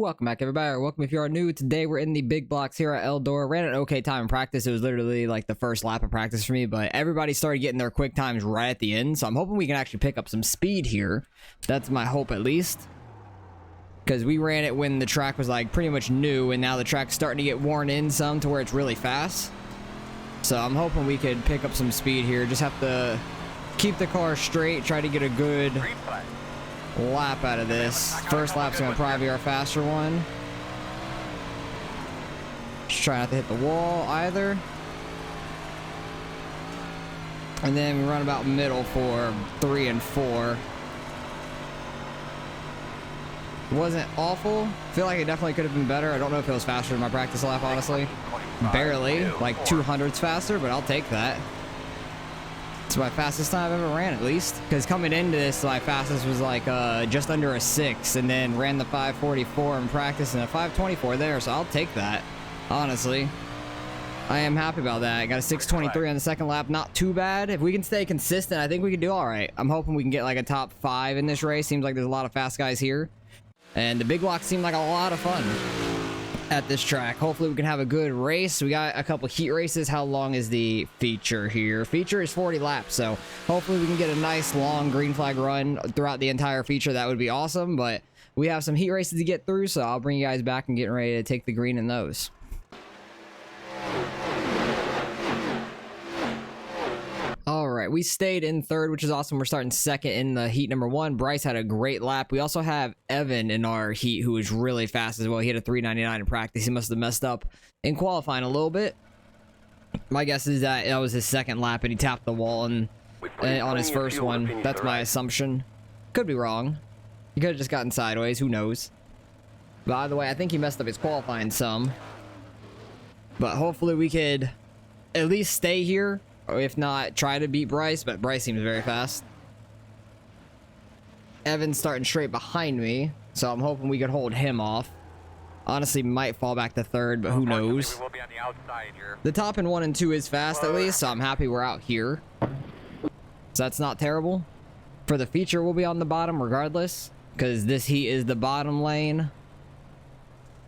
Welcome back, everybody, or welcome if you are new. Today we're in the big blocks here at Eldora. Ran an okay time in practice. It was literally like the first lap of practice for me, but everybody started getting their quick times right at the end, so I'm hoping we can actually pick up some speed here. That's my hope, at least, because we ran it when the track was like pretty much new, and now the track's starting to get worn in some to where it's really fast. So I'm hoping we could pick up some speed here. Just have to keep the car straight, try to get a good lap out of this. First lap's gonna probably be our faster one. Just try not to hit the wall either. And then we run about middle for 3 and 4. Wasn't awful. I feel like it definitely could have been better. I don't know if it was faster than my practice lap, honestly. Barely, like 200s faster, but I'll take that. It's my fastest time I've ever ran, at least. Because coming into this, my fastest was like just under a 6, and then ran the 5:44 in practice and a 5:24 there, so I'll take that, honestly. I am happy about that. I got a 6:23 on the second lap. Not too bad. If we can stay consistent, I think we can do all right. I'm hoping we can get like a top 5 in this race. Seems like there's a lot of fast guys here. And the big blocks seem like a lot of fun at this track. Hopefully we can have a good race. We got a couple heat races. How long is the feature here? Feature is 40 laps, so hopefully we can get a nice long green flag run throughout the entire feature. That would be awesome, but we have some heat races to get through, so I'll bring you guys back and get ready to take the green in those. Alright, we stayed in third, which is awesome. We're starting second in the heat number 1. Bryce had a great lap. We also have Evan in our heat, who is really fast as well. He had a 3:99 in practice. He must have messed up in qualifying a little bit. My guess is that was his second lap and he tapped the wall on his first one. That's my assumption. Could be wrong. He could have just gotten sideways. Who knows? By the way, I think he messed up his qualifying some. But hopefully we could at least stay here. Or if not, try to beat Bryce, but Bryce seems very fast. Evan's starting straight behind me, so I'm hoping we could hold him off. Honestly, might fall back to third, but who knows. The top in 1 and 2 is fast at least, so I'm happy we're out here. So that's not terrible. For the feature, we'll be on the bottom regardless, because this heat is the bottom lane.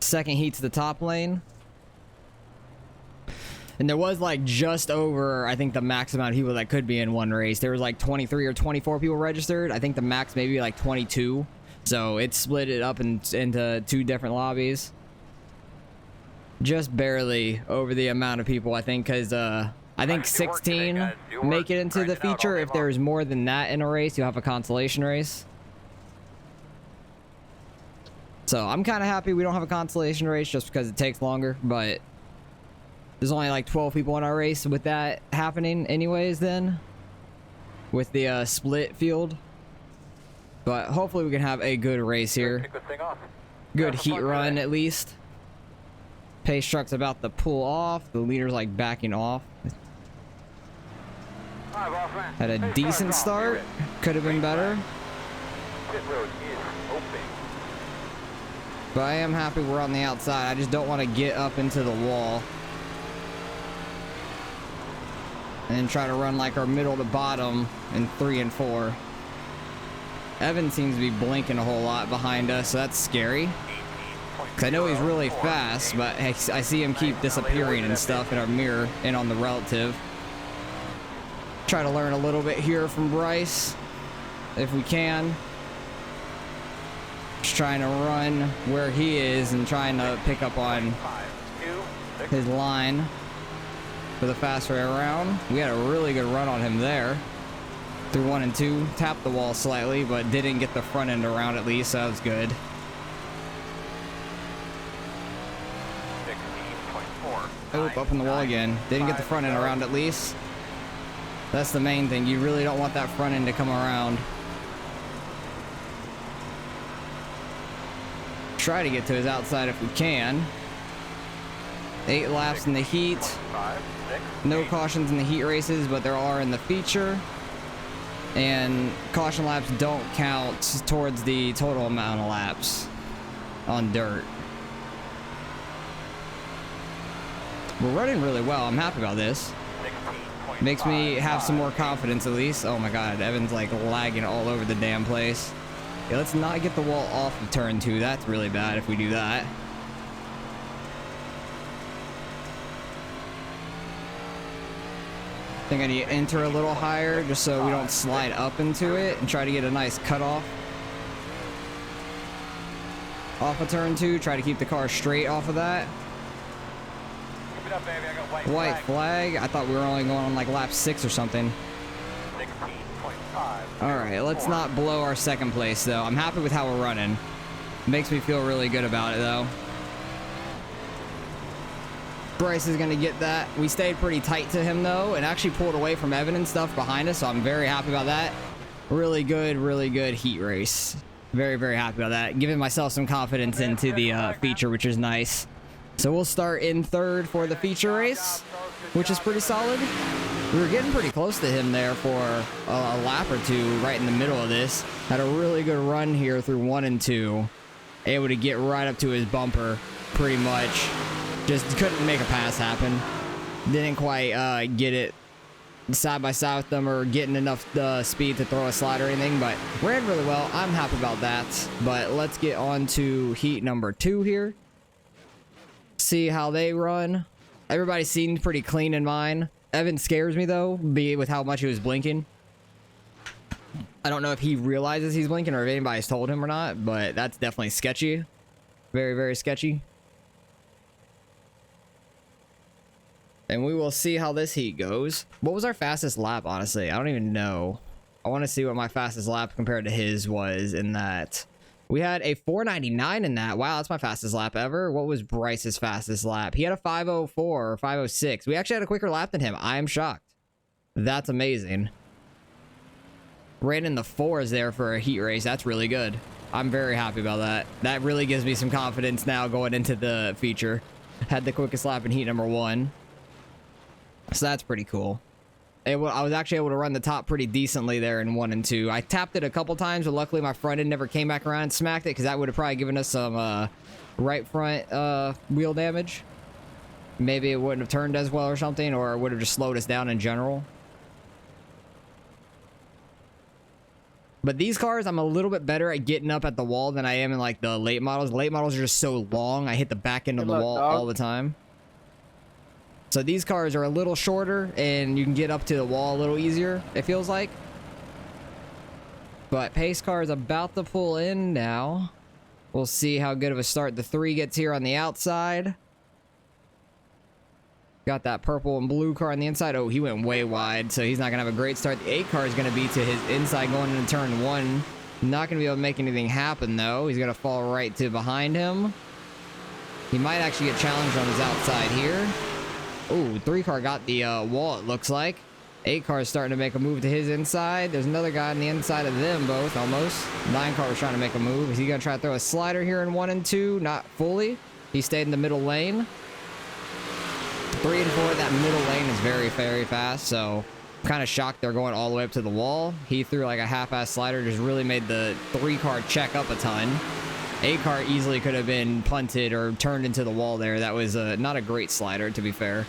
Second heat's the top lane. And there was like just over, I think, the max amount of people that could be in one race. There was like 23 or 24 people registered. I think the max maybe like 22. So it split it up into 2 different lobbies. Just barely over the amount of people, I think, because I think 16 make it into the feature. If there's more than that in a race, you'll have a consolation race. So I'm kind of happy we don't have a consolation race just because it takes longer, but there's only like 12 people in our race with that happening anyways then. With the split field. But hopefully we can have a good race here. Good heat run at least. Pace truck's about to pull off. The leader's like backing off. Had a decent start. Could have been better. But I am happy we're on the outside. I just don't want to get up into the wall and try to run like our middle to bottom in 3 and 4. Evan seems to be blinking a whole lot behind us, so that's scary. Because I know he's really fast, but I see him keep disappearing and stuff in our mirror and on the relative. Try to learn a little bit here from Bryce, if we can. Just trying to run where he is and trying to pick up on his line for the fast way around. We had a really good run on him there. Through 1 and 2. Tapped the wall slightly, but didn't get the front end around at least, so that was good. 16.4. Oop, up in the wall again. Didn't get the front end around at least. That's the main thing. You really don't want that front end to come around. Try to get to his outside if we can. 8 laps in the heat. No cautions in the heat races, but there are in the feature. And caution laps don't count towards the total amount of laps on dirt. We're running really well. I'm happy about this. Makes me have some more confidence at least. Oh my god, Evan's like lagging all over the damn place. Yeah, let's not get the wall off of turn 2. That's really bad if we do that. I think I need to enter a little higher just so we don't slide up into it and try to get a nice cutoff off of turn 2. Try to keep the car straight off of that. Keep it up, baby. I got White flag. I thought we were only going on like lap 6 or something. 16.5. All right, let's not blow our second place though. I'm happy with how we're running. Makes me feel really good about it though. Bryce is going to get that. We stayed pretty tight to him though and actually pulled away from Evan and stuff behind us, so I'm very happy about that. Really good heat race. Very, very happy about that. Giving myself some confidence into the feature, which is nice. So we'll start in third for the feature race, which is pretty solid. We were getting pretty close to him there for a lap or two right in the middle of this. Had a really good run here through 1 and 2. Able to get right up to his bumper pretty much. Just couldn't make a pass happen. Didn't quite get it side by side with them or getting enough speed to throw a slide or anything, but ran really well. I'm happy about that. But let's get on to heat number 2 here. See how they run. Everybody seemed pretty clean in mine. Evan scares me though, with how much he was blinking. I don't know if he realizes he's blinking or if anybody's told him or not, but that's definitely sketchy. Very, very sketchy. And we will see how this heat goes. What was our fastest lap, honestly? I don't even know. I want to see what my fastest lap compared to his was in that. We had a 499 in that. Wow, that's my fastest lap ever. What was Bryce's fastest lap? He had a 504 or 506. We actually had a quicker lap than him. I am shocked. That's amazing. Ran in the 4s there for a heat race. That's really good. I'm very happy about that. That really gives me some confidence now going into the feature. Had the quickest lap in heat number 1. So that's pretty cool. I was actually able to run the top pretty decently there in 1 and 2. I tapped it a couple times, but luckily my front end never came back around and smacked it, because that would have probably given us some right front wheel damage. Maybe it wouldn't have turned as well or something, or it would have just slowed us down in general. But these cars, I'm a little bit better at getting up at the wall than I am in like the late models. The late models are just so long. I hit the back end of the wall all the time. So these cars are a little shorter and you can get up to the wall a little easier, it feels like. But pace car is about to pull in now. We'll see how good of a start the 3 gets here on the outside. Got that purple and blue car on the inside. Oh, he went way wide, so he's not going to have a great start. The 8 car is going to be to his inside going into turn 1. Not going to be able to make anything happen, though. He's going to fall right to behind him. He might actually get challenged on his outside here. Ooh, 3 car got the wall, it looks like. 8 car is starting to make a move to his inside. There's another guy on the inside of them both, almost. 9 car was trying to make a move. Is he going to try to throw a slider here in 1 and 2? Not fully. He stayed in the middle lane. 3 and 4, that middle lane is very, very fast, so I'm kind of shocked they're going all the way up to the wall. He threw like a half-ass slider, just really made the 3 car check up a ton. 8 car easily could have been punted or turned into the wall there. That was not a great slider, to be fair.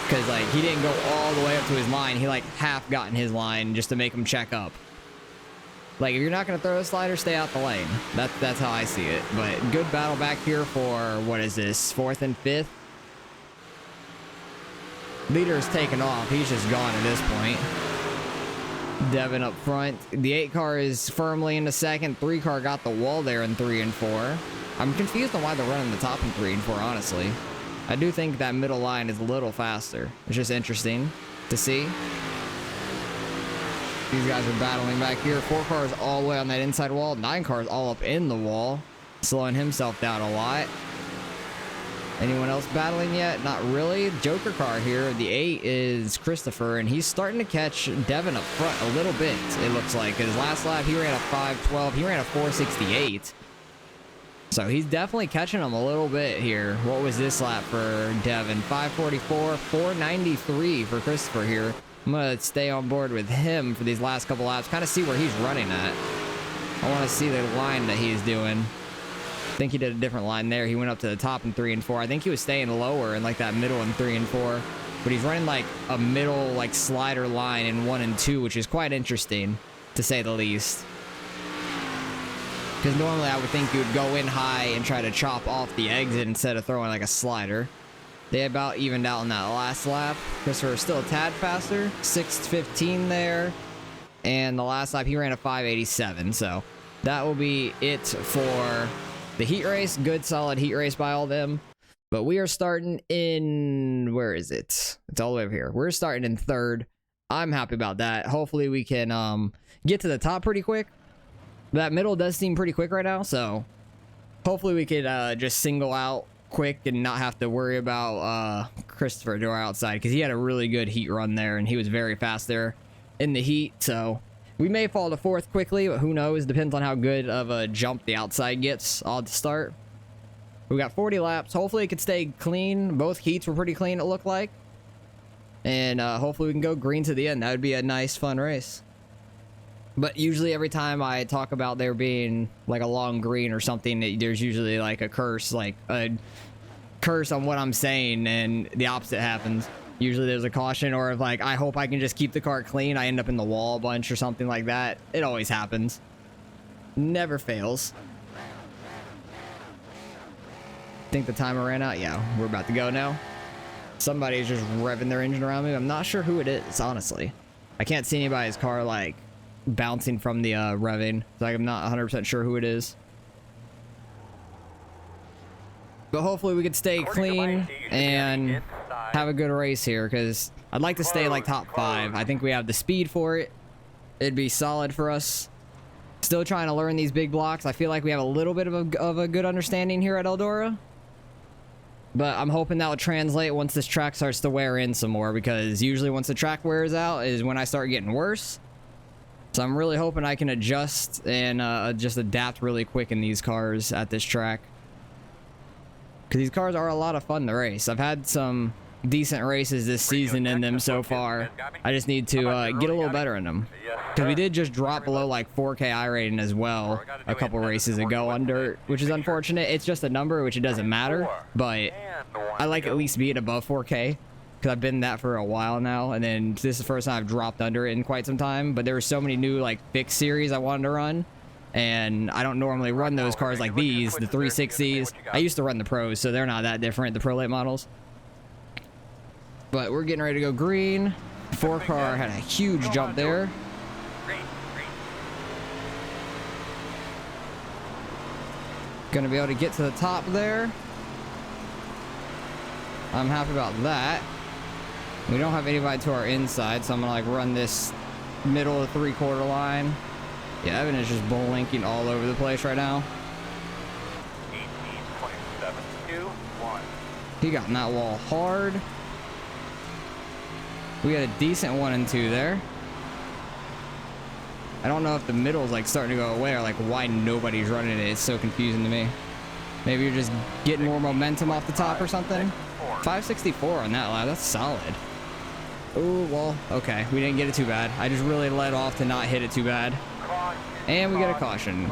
Because, like, he didn't go all the way up to his line. He, like, half got in his line just to make him check up. Like, if you're not going to throw a slider, stay out the lane. That's how I see it. But good battle back here for, what is this, 4th and 5th? Leader's taken off. He's just gone at this point. Devin up front. The 8 car is firmly in the second. 3 car got the wall there in 3 and 4. I'm confused on why they're running the top in 3 and 4, honestly. I do think that middle line is a little faster. It's just interesting to see. These guys are battling back here. 4 cars all the way on that inside wall. 9 cars all up in the wall. Slowing himself down a lot. Anyone else battling yet? Not really. Joker car here. The 8 is Christopher, and he's starting to catch Devin up front a little bit, it looks like. His last lap, he ran a 512. He ran a 468. So he's definitely catching him a little bit here. What was this lap for Devin? 544, 493 for Christopher here. I'm going to stay on board with him for these last couple laps, kind of see where he's running at. I want to see the line that he's doing. I think he did a different line there. He went up to the top in 3 and 4. I think he was staying lower in like that middle in 3 and 4. But he's running like a middle like slider line in 1 and 2, which is quite interesting to say the least. Because normally I would think you would go in high and try to chop off the exit instead of throwing like a slider. They about evened out on that last lap. Christopher was still a tad faster, 6:15 there. And the last lap he ran a 5:87. So that will be it for the heat race. Good solid heat race by all them. But we are starting in, where is it? It's all the way over here. We're starting in third. I'm happy about that. Hopefully we can get to the top pretty quick. That middle does seem pretty quick right now, so hopefully we could just single out quick and not have to worry about Christopher to our outside, because he had a really good heat run there and he was very fast there in the heat. So we may fall to fourth quickly, but who knows? Depends on how good of a jump the outside gets on the start. We got 40 laps. Hopefully it could stay clean. Both heats were pretty clean, it looked like. And hopefully we can go green to the end. That would be a nice, fun race. But usually every time I talk about there being like a long green or something, there's usually like a curse on what I'm saying, and the opposite happens. Usually there's a caution, or if like I hope I can just keep the car clean, I end up in the wall a bunch or something like that. It always happens. Never fails. Think the timer ran out? Yeah, we're about to go now. Somebody's just revving their engine around me. I'm not sure who it is, honestly. I can't see anybody's car like bouncing from the revving. Like, I'm not 100% sure who it is. But hopefully we could stay clean and have a good race here, because I'd like to stay like top 5. I think we have the speed for it. It'd be solid for us. Still trying to learn these big blocks. I feel like we have a little bit of a good understanding here at Eldora. But I'm hoping that will translate once this track starts to wear in some more, because usually once the track wears out is when I start getting worse. So I'm really hoping I can adjust and just adapt really quick in these cars at this track. Because these cars are a lot of fun to race. I've had some decent races this season in them so far. I just need to get a little better in them. Because we did just drop below like 4K iRating as well a couple races ago on dirt, which is unfortunate. It's just a number, which it doesn't matter. But I like at least being above 4K. Because I've been that for a while now, and then this is the first time I've dropped under it in quite some time. But there were so many new like fixed series I wanted to run, and I don't normally run those cars like these, the 360s. I used to run the pros, so they're not that different, the pro late models. But we're getting ready to go green. 4 car had a huge jump there. Gonna be able to get to the top there. I'm happy about that. We don't have anybody to our inside, so I'm gonna like run this middle of the 3/4 line. Yeah, Evan is just blinking all over the place right now. 18.721. He got in that wall hard. We got a decent 1 and 2 there. I don't know if the middle is like starting to go away, or like why nobody's running it. It's so confusing to me. Maybe you're just getting more momentum off the top or something. 564 on that lap. That's solid. Oh, well, okay. We didn't get it too bad. I just really let off to not hit it too bad. And we get a caution.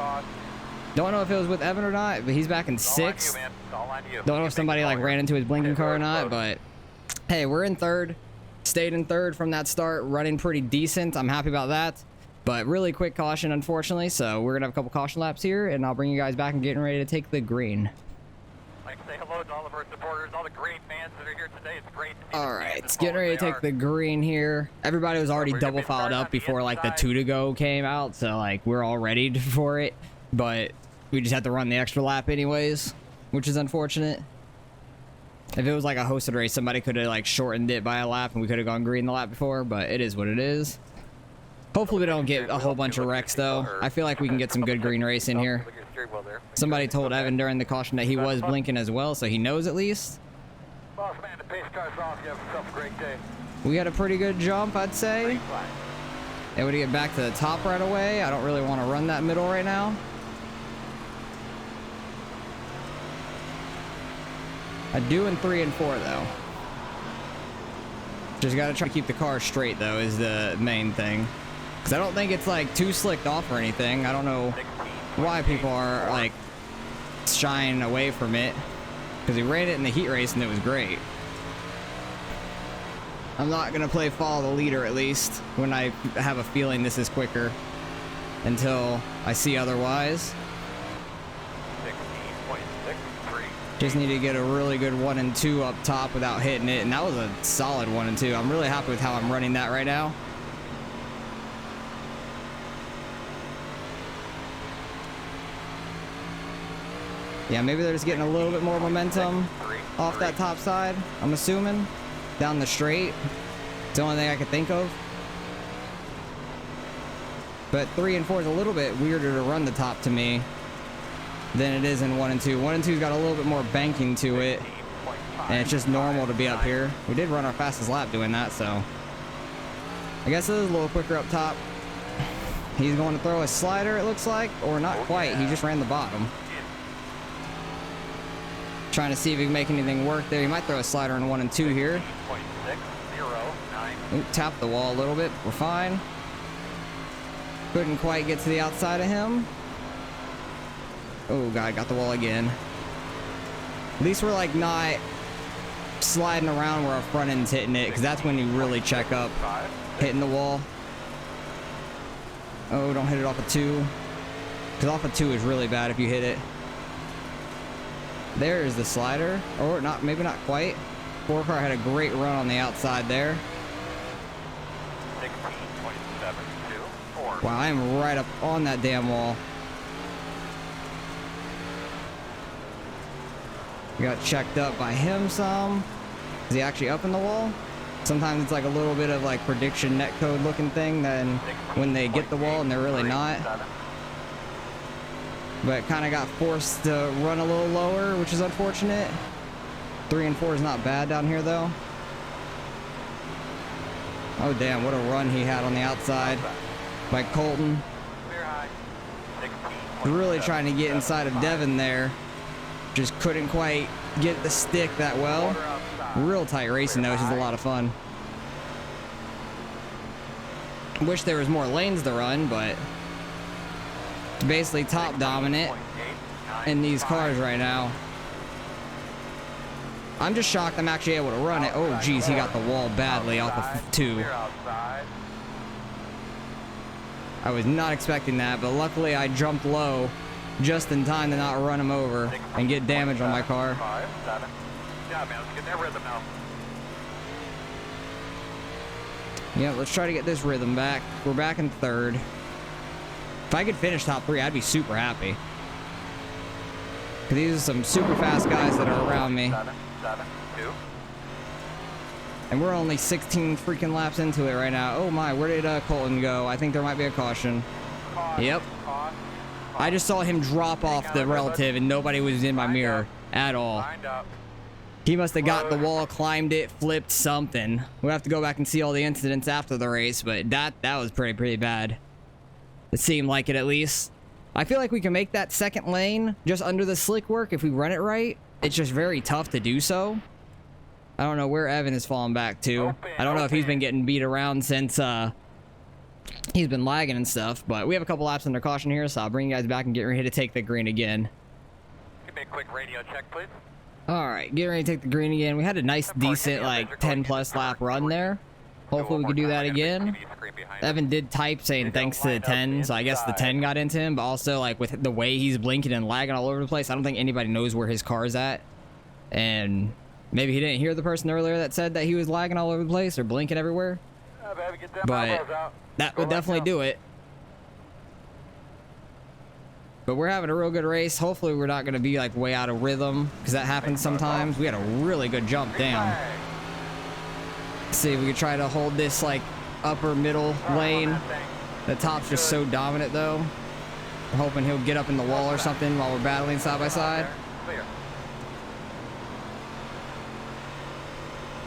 Don't know if it was with Evan or not, but he's back in 6th. Don't know if somebody like ran into his blinking car or not, but hey, we're in 3rd. Stayed in 3rd from that start, running pretty decent. I'm happy about that. But really quick caution, unfortunately. So we're going to have a couple caution laps here, and I'll bring you guys back and getting ready to take the green. Like to say hello to all of our supporters, all the great fans that are here today. It's great to see all right, it's getting ready to take the green here. Everybody was already double fouled up before like the 2 to go came out, so like we're all ready for it. But we just had to run the extra lap anyways, which is unfortunate. If it was like a hosted race, somebody could have like shortened it by a lap and we could have gone green the lap before, but it is what it is. Hopefully we don't get a whole bunch of wrecks though. I feel like we can get some good green racing here. Somebody told Evan during the caution that he was blinking as well, so he knows at least. Boss man, the pace car's off. You have yourself a great day. We had a pretty good jump, I'd say. Able to get back to the top right away. I don't really want to run that middle right now. I do in 3 and 4 though. Just gotta try to keep the car straight though is the main thing. Because I don't think it's like too slicked off or anything. I don't know why people are like shying away from it. Because we ran it in the heat race and it was great. I'm not gonna play follow the leader at least when I have a feeling this is quicker until I see otherwise. Just need to get a really good 1 and 2 up top without hitting it, and that was a solid 1 and 2. I'm really happy with how I'm running that right now. Yeah, maybe they're just getting a little bit more momentum off that top side, I'm assuming. Down the straight. It's the only thing I could think of. But 3 and 4 is a little bit weirder to run the top to me than it is in 1 and 2. 1 and 2's got a little bit more banking to it, and it's just normal to be up here. We did run our fastest lap doing that, so I guess it is a little quicker up top. He's going to throw a slider, it looks like, or not quite. He just ran the bottom. Trying to see if he can make anything work there. He might throw a slider in 1 and 2 here. Ooh, tap the wall a little bit. We're fine. Couldn't quite get to the outside of him. Oh god, got the wall again. At least we're like not sliding around where our front end's hitting it, because that's when you really check up hitting the wall. Oh, don't hit it off of 2, because off of 2 is really bad if you hit it. There is the slider, or not, maybe not quite. 4 car had a great run on the outside there. 16.72. Wow, I am right up on that damn wall. Got checked up by him some. Is he actually up in the wall? Sometimes it's like a little bit of like prediction netcode looking thing, then when they get the wall and they're really not. But kind of got forced to run a little lower, which is unfortunate. 3 and 4 is not bad down here though. Oh damn, what a run he had on the outside by Colton. Really trying to get inside of Devin there. Just couldn't quite get the stick that well. Real tight racing though, which is a lot of fun. Wish there was more lanes to run, but it's basically top dominant in these cars right now. I'm just shocked I'm actually able to run it. Oh geez, he got the wall badly off of 2. I was not expecting that, but luckily I jumped low just in time to not run him over and get damage on my car. Yeah, let's try to get this rhythm back. We're back in 3rd. If I could finish top 3, I'd be super happy. Because these are some super fast guys that are around me. And we're only 16 freaking laps into it right now. Oh my, where did Colton go? I think there might be a caution. Yep. I just saw him drop off the relative and nobody was in my mirror at all. He must have got the wall, climbed it, flipped something. We'll have to go back and see all the incidents after the race, but that was pretty bad. It seemed like it at least. I feel like we can make that second lane just under the slick work if we run it right. It's just very tough to do so. I don't know where Evan has fallen back to. I don't know if he's been getting beat around since he's been lagging and stuff, but we have a couple laps under caution here, so I'll bring you guys back and get ready to take the green again. Give me a quick radio check, please. All right, get ready to take the green again. We had a nice, decent, like 10+ lap run there. Hopefully we can do that again. Evan did type saying thanks to the 10, so I guess the 10 got into him, but also like with the way he's blinking and lagging all over the place, I don't think anybody knows where his car is at. And maybe he didn't hear the person earlier that said that he was lagging all over the place or blinking everywhere. But that would definitely do it. But we're having a real good race. Hopefully we're not going to be like way out of rhythm, because that happens sometimes. We had a really good jump down. Let's see if we can try to hold this like upper middle lane. The top's just so dominant though. I'm hoping he'll get up in the wall or something while we're battling side by side.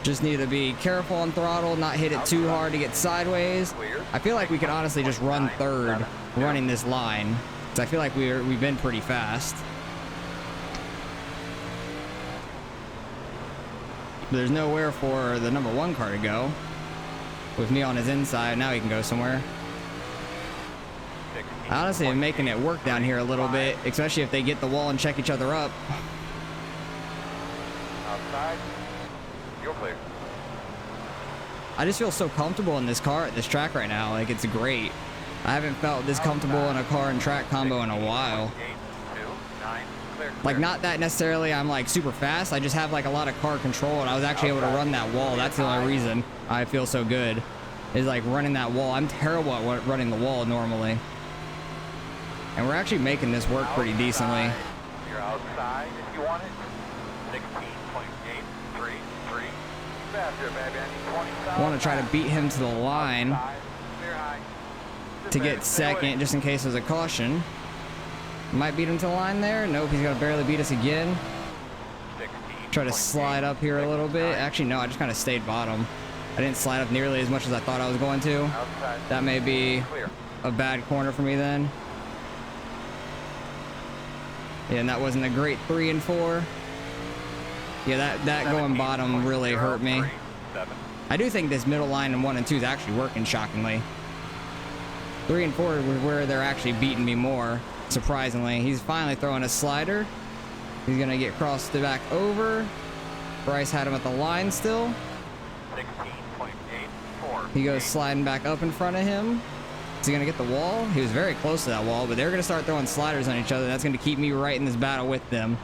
Just need to be careful on throttle, not hit it too hard to get sideways. I feel like we could honestly just run 3rd running this line, because I feel like we've been pretty fast. There's nowhere for the number 1 car to go. With me on his inside, now he can go somewhere. Honestly, I'm making it work down here a little bit, especially if they get the wall and check each other up. Outside. You're clear. I just feel so comfortable in this car at this track right now. Like, it's great. I haven't felt this comfortable in a car and track combo in a while. Like, not that necessarily I'm like super fast. I just have like a lot of car control, and I was actually able to run that wall. That's the only reason I feel so good, is like running that wall. I'm terrible at running the wall normally. And we're actually making this work pretty decently. You're outside if you want it. 16.833. Faster, baby. I need 20. I want to try to beat him to the line Clear high. to get second, just in case there's a caution. Might beat him to the line there. Nope, he's gonna barely beat us again. Try to slide up here a little bit. Actually, no, I just kind of stayed bottom. I didn't slide up nearly as much as I thought I was going to. That may be a bad corner for me then. Yeah, and that wasn't a great 3 and 4. Yeah, that going bottom really hurt me. I do think this middle line in 1 and 2 is actually working shockingly. 3 and 4 was where they're actually beating me more, surprisingly. He's finally throwing a slider. He's gonna get crossed back over. Bryce had him at the line still. 16.84. He goes sliding back up in front of him. Is he gonna get the wall? He was very close to that wall, but they're gonna start throwing sliders on each other. That's gonna keep me right in this battle with them.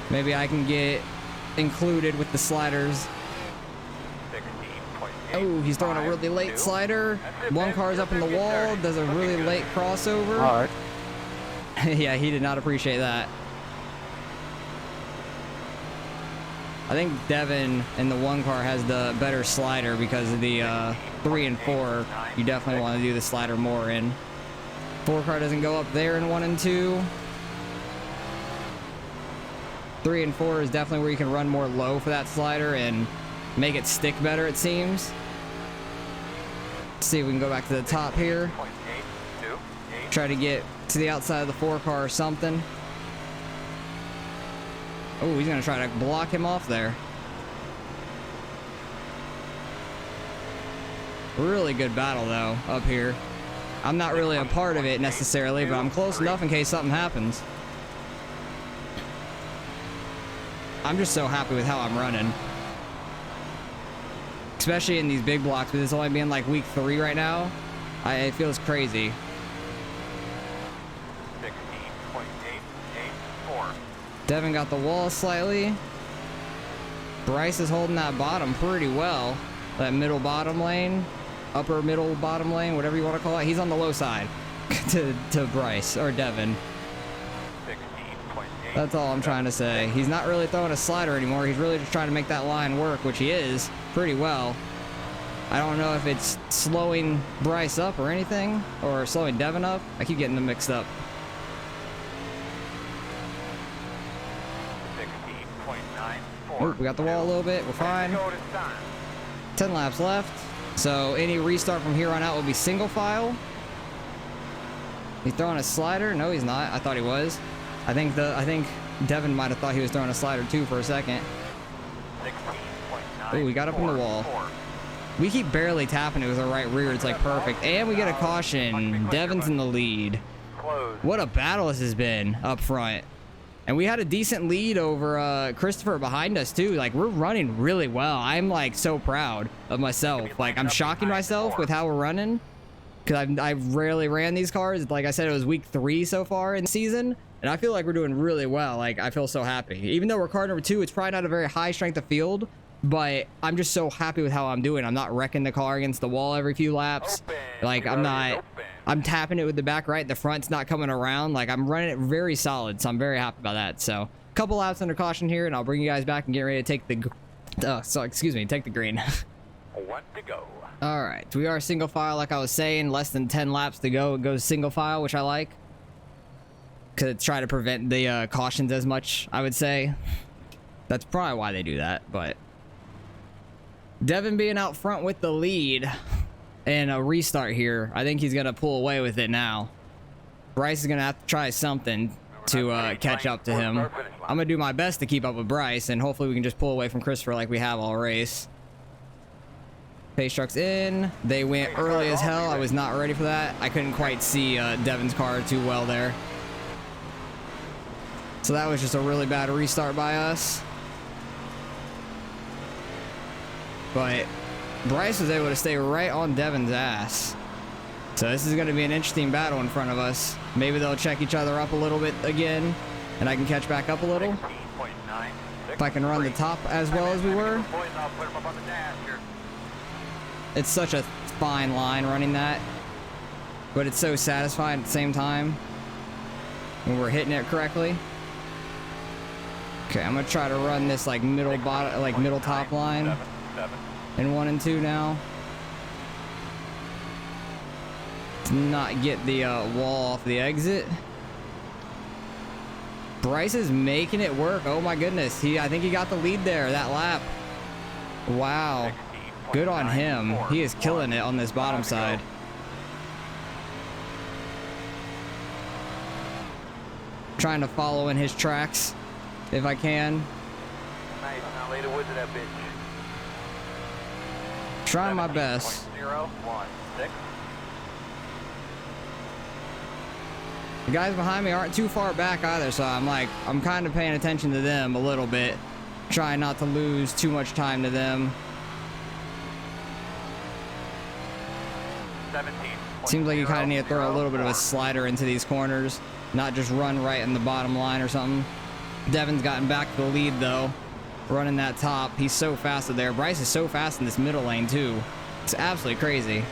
Maybe I can get included with the sliders. Oh, he's throwing a really late slider. One car's up in the wall, does a really late crossover. All right. Yeah, he did not appreciate that. I think Devin in the 1 car has the better slider because of the 3 and 4. You definitely want to do the slider more in. 4 car doesn't go up there in 1 and 2. 3 and 4 is definitely where you can run more low for that slider and make it stick better, it seems. Let's see if we can go back to the top here. Try to get to the outside of the 4 car or something. Oh, he's gonna try to block him off there. Really good battle though up here. I'm not really a part of it necessarily, but I'm close enough in case something happens. I'm just so happy with how I'm running. Especially in these big blocks, with this only being like week 3 right now. It feels crazy. 16.884. Devin got the wall slightly. Bryce is holding that bottom pretty well. That middle bottom lane. Upper middle bottom lane, whatever you want to call it. He's on the low side to Bryce or Devin. 16.8. That's all I'm trying to say. He's not really throwing a slider anymore. He's really just trying to make that line work, which he is pretty well. I don't know if it's slowing Bryce up or anything, or slowing Devin up. I keep getting them mixed up. 16.94. Oh, we got the wall a little bit. We're fine. 10 laps left. So any restart from here on out will be single file. He's throwing a slider. No, he's not. I thought he was. I think Devin might have thought he was throwing a slider too for a second. Oh, we got up in the wall. We keep barely tapping it with our right rear. It's like perfect. And we get a caution. Devin's in the lead. What a battle this has been up front. And we had a decent lead over Christopher behind us too. Like, we're running really well. I'm like so proud of myself. Like, I'm shocking myself with how we're running, because I rarely ran these cars. Like I said, it was week 3 so far in the season, and I feel like we're doing really well. Like, I feel so happy. Even though we're car number 2, it's probably not a very high strength of field, but I'm just so happy with how I'm doing. I'm not wrecking the car against the wall every few laps. Like, I'm tapping it with the back right. The front's not coming around. Like, I'm running it very solid, so I'm very happy about that. So, a couple laps under caution here, and I'll bring you guys back and get ready to take the take the green. 1 to go. All right, we are single file, like I was saying. Less than 10 laps to go. It goes single file, which I like, because it's try to prevent the cautions as much, I would say. That's probably why they do that, but Devin being out front with the lead and a restart here, I think he's gonna pull away with it now. Bryce is gonna have to try something to catch up to him. I'm gonna do my best to keep up with Bryce, and hopefully we can just pull away from Christopher like we have all race. Pace trucks in. They went early as hell. I was not ready for that. I couldn't quite see Devin's car too well there. So that was just a really bad restart by us. But Bryce was able to stay right on Devin's ass. So this is going to be an interesting battle in front of us. Maybe they'll check each other up a little bit again, and I can catch back up a little. If I can run the top as well as we were. It's such a fine line running that, but it's so satisfying at the same time when we're hitting it correctly. Okay, I'm gonna try to run this like middle bottom, like middle top line in 1 and 2 now. To not get the wall off the exit. Bryce is making it work. Oh my goodness, I think he got the lead there that lap. Wow, good on him. He is killing it on this bottom side. Trying to follow in his tracks if I can. Nice, now lay the wood to that bitch. Trying my best. 0.016. The guys behind me aren't too far back either, so I'm kind of paying attention to them a little bit. Trying not to lose too much time to them. 17. Seems like you kind of need to throw a little bit of a slider into these corners, not just run right in the bottom line or something. Devin's gotten back to the lead though, running that top. He's so fast there. Bryce is so fast in this middle lane too. It's absolutely crazy.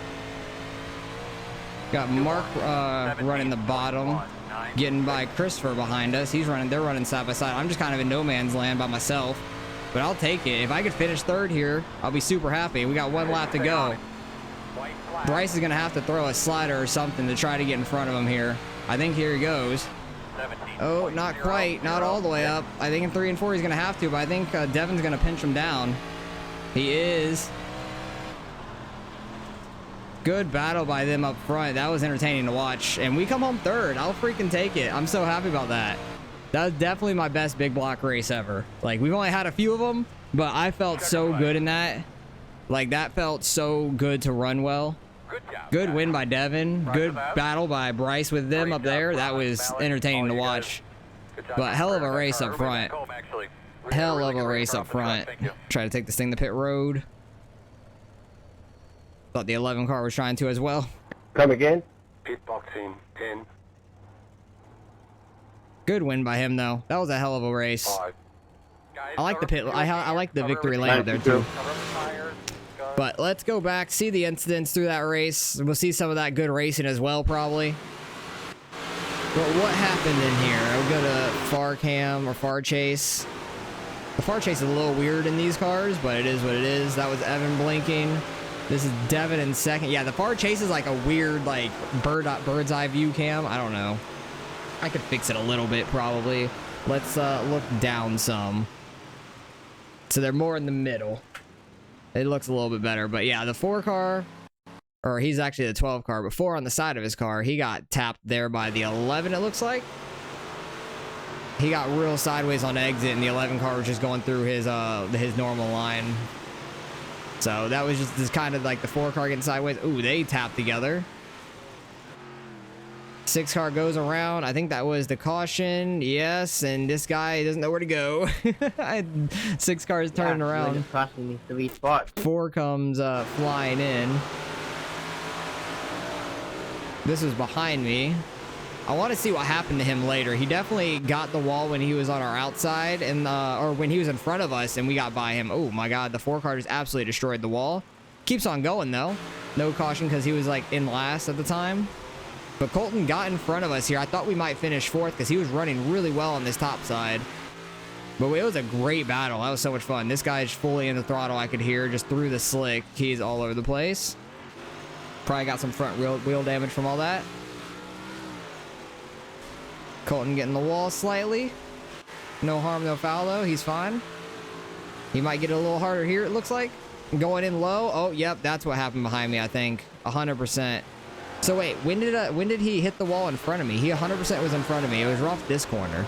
Got Mark running the bottom, getting by Christopher behind us. They're running side by side. I'm just kind of in no man's land by myself, but I'll take it. If I could finish third here, I'll be super happy. We got 1 lap to go. Bryce is gonna have to throw a slider or something to try to get in front of him here. I think here he goes. Oh, not quite, not all the way up. I think in 3 and 4 he's gonna have to, but I think Devin's gonna pinch him down. He is. Good battle by them up front. That was entertaining to watch. And we come home third. I'll freaking take it. I'm so happy about that. That was definitely my best big block race ever. Like, we've only had a few of them, but I felt so good in that. Like, that felt so good to run well. Good win by Devin. Good battle by Bryce with them up there. That was entertaining to watch. But hell of a race up front. Hell of a race up front. Try to take this thing to pit road. Thought the 11 car was trying to as well. Come again? Pit boxing 10. Good win by him though. That was a hell of a race. 5. I like the pit. I like the victory lane up there too. But let's go back, see the incidents through that race. We'll see some of that good racing as well, probably. But what happened in here? I'll go to far cam or far chase. The far chase is a little weird in these cars, but it is what it is. That was Evan blinking. This is Devin in second. Yeah, the far chase is like a weird, like, bird's eye view cam. I don't know. I could fix it a little bit, probably. Let's look down some. So they're more in the middle. It looks a little bit better. But yeah, the 4 car, or he's actually the 12 car, but 4 on the side of his car. He got tapped there by the 11, it looks like. He got real sideways on exit, and the 11 car was just going through his normal line. So that was just this kind of like the 4 car getting sideways. Ooh, they tapped together. 6 car goes around. I think that was the caution. Yes, and this guy doesn't know where to go. 6 cars turning around. 4 comes flying in. This was behind me. I want to see what happened to him later. He definitely got the wall when he was on our outside, and or when he was in front of us and we got by him. Oh my god, the 4 car just absolutely destroyed the wall. Keeps on going though. No caution because he was like in last at the time. But Colton got in front of us here. I thought we might finish 4th because he was running really well on this top side. But it was a great battle. That was so much fun. This guy's fully in the throttle. I could hear just through the slick. He's all over the place. Probably got some front wheel damage from all that. Colton getting the wall slightly. No harm, no foul though. He's fine. He might get a little harder here, it looks like. Going in low. Oh, yep. That's what happened behind me, I think. 100%. So wait, when did he hit the wall in front of me? He 100% was in front of me. It was off this corner.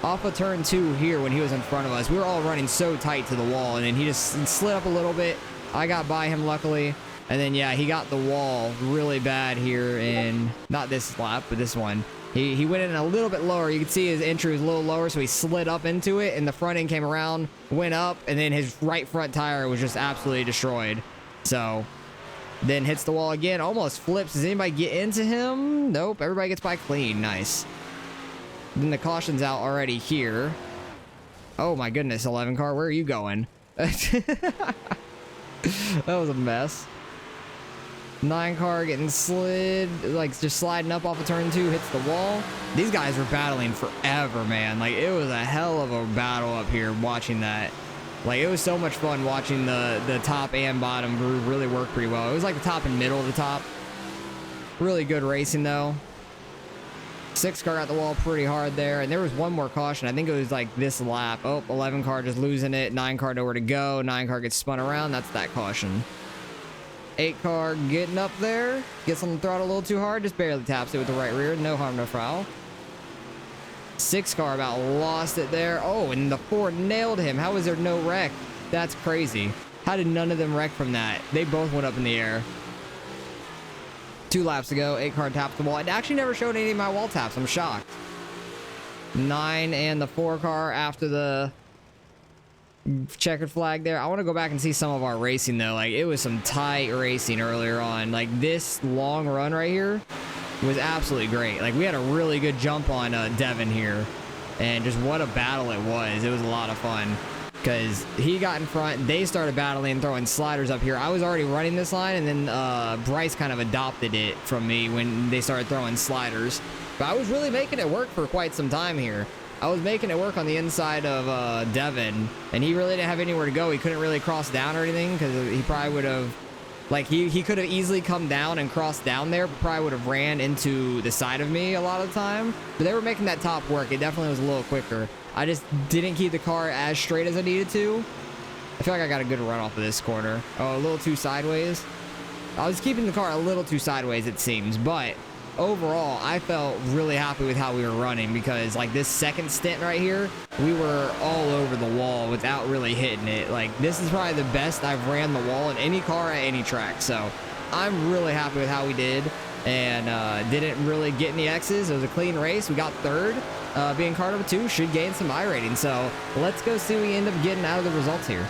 Off of turn 2 here when he was in front of us. We were all running so tight to the wall, and then he just slid up a little bit. I got by him, luckily. And then, yeah, he got the wall really bad here in, not this lap, but this one. He went in a little bit lower. You can see his entry was a little lower, so he slid up into it, and the front end came around, went up, and then his right front tire was just absolutely destroyed. So Then hits the wall again, almost flips. Does anybody get into him? Nope, everybody gets by clean. Nice. Then the caution's out already here. Oh my goodness, 11 car, where are you going? That was a mess. 9 car getting slid, like just sliding up off of turn 2, hits the wall. These guys were battling forever, man. Like, it was a hell of a battle up here watching that. Like, it was so much fun watching the top and bottom groove really work pretty well. It was like the top and middle of the top. Really good racing, though. 6 car got the wall pretty hard there. And there was one more caution. I think it was like this lap. Oh, 11 car just losing it. 9 car nowhere to go. 9 car gets spun around. That's that caution. 8 car getting up there. Gets on the throttle a little too hard. Just barely taps it with the right rear. No harm, no foul. 6 car about lost it there. Oh, and the 4 nailed him. How was there no wreck? That's crazy. How did none of them wreck from that? They both went up in the air. 2 laps ago, 8 car tapped the wall. It actually never showed any of my wall taps. I'm shocked. 9 and the 4 car after the checkered flag there. I want to go back and see some of our racing, though. Like, it was some tight racing earlier on. Like, this long run right here was absolutely great. Like, we had a really good jump on Devin here, and just what a battle it was. It was a lot of fun because he got in front. They started battling, throwing sliders up here. I was already running this line, and then Bryce kind of adopted it from me when they started throwing sliders. But I was really making it work for quite some time here. I was making it work on the inside of Devin, and he really didn't have anywhere to go. He couldn't really cross down or anything because he probably would have, like, he could have easily come down and crossed down there, but probably would have ran into the side of me a lot of the time. But they were making that top work. It definitely was a little quicker. I just didn't keep the car as straight as I needed to. I feel like I got a good run off of this corner. Oh, a little too sideways. I was keeping the car a little too sideways, it seems, but overall, I felt really happy with how we were running because, like, this second stint right here, we were all over the wall without really hitting it. Like, this is probably the best I've ran the wall in any car at any track. So I'm really happy with how we did, and didn't really get any X's. It was a clean race. We got 3rd. Being car number 2 should gain some iRating. So let's go see what we end up getting out of the results here.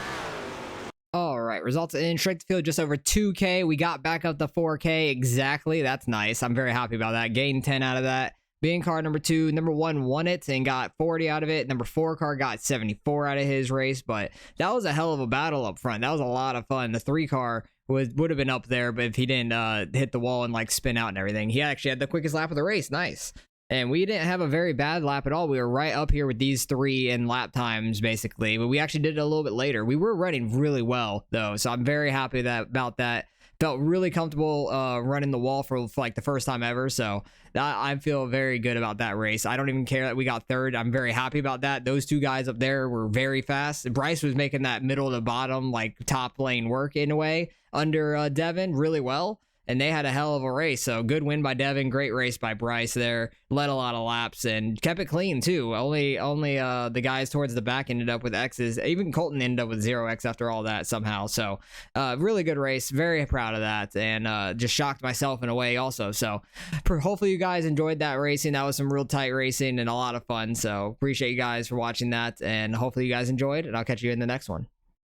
All right, results in straight to field just over 2K. We got back up to 4K exactly. That's nice. I'm very happy about that. Gained 10 out of that. Being car number 2, number 1 won it and got 40 out of it. Number 4 car got 74 out of his race, but that was a hell of a battle up front. That was a lot of fun. The 3 car would have been up there, but if he didn't hit the wall and like spin out and everything, he actually had the quickest lap of the race. Nice. And we didn't have a very bad lap at all. We were right up here with these 3 in lap times, basically. But we actually did it a little bit later. We were running really well, though. So I'm very happy about that. Felt really comfortable running the wall for like the first time ever. So I feel very good about that race. I don't even care that we got 3rd. I'm very happy about that. Those 2 guys up there were very fast. Bryce was making that middle to bottom, like top lane work in a way under Devin really well. And they had a hell of a race. So good win by Devin. Great race by Bryce there. Led a lot of laps and kept it clean too. Only the guys towards the back ended up with X's. Even Colton ended up with 0X after all that somehow. So really good race. Very proud of that. And just shocked myself in a way also. So hopefully you guys enjoyed that racing. That was some real tight racing and a lot of fun. So appreciate you guys for watching that. And hopefully you guys enjoyed. And I'll catch you in the next one.